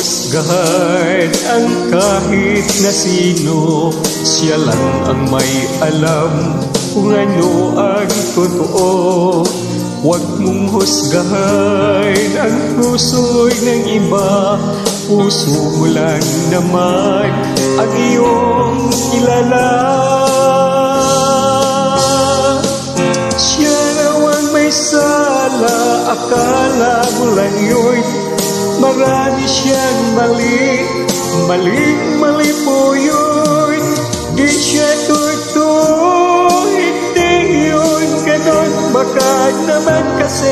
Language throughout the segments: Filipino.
husgahan ang kahit na sino. Siya lang ang may alam kung ano ang totoo. Huwag mong husgahan ang puso'y ng iba. Puso mo lang naman ang iyong kilala. Siya raw ang may sala, akala mo lang yun. Marami siyang mali, mali po yun. Di siya totoo, hindi yun ganon. Baka naman kasi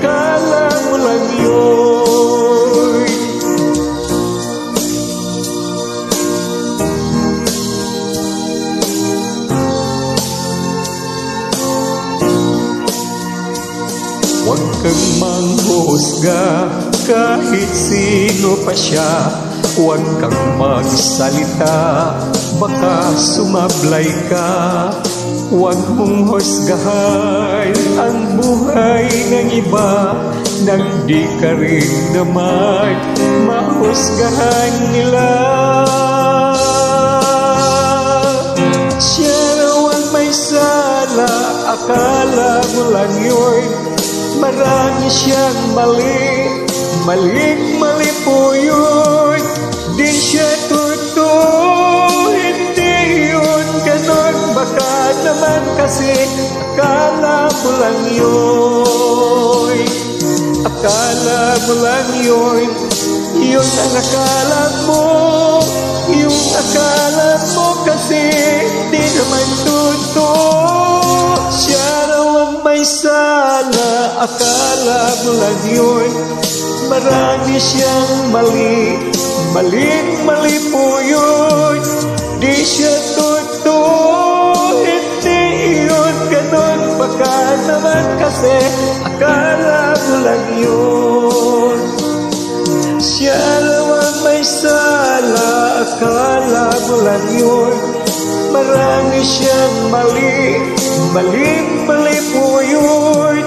akala mo lang yun. Huwag kang manghusga kahit sino pa siya. Huwag kang magsalita, baka sumablay ka. Huwag mong husgahan ang buhay ng iba nang di ka rin naman mahusgahan nila. Siya raw ang may sala, akala mo lang yun. Marami siyang mali, mali po yun. Di siya totoo, hindi yun ganon. Baka naman kasi akala mo lang yun. Akala mo lang yun. Yun ang akala mo. Yung akala mo kasi di naman totoo. Siya raw ang may sala, akala mo lang yun. Marami siyang mali, mali po yun. Di siya totoo, hindi yun ganon. Baka naman kasi akala mo lang yun. Siya raw ang may sala, akala mo lang yun. Marami siyang mali, mali po yun.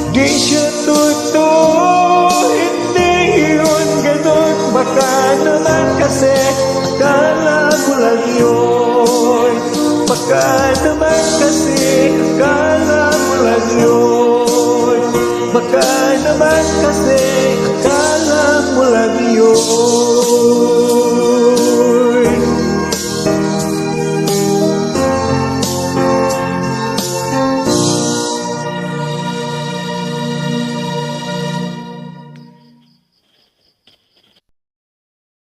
Di siya totoo, hindi yun ganon. Baka naman kasi akala mo lang yun. Baka naman kasi akala mo lang yun. Baka naman kasi akala mo lang yun.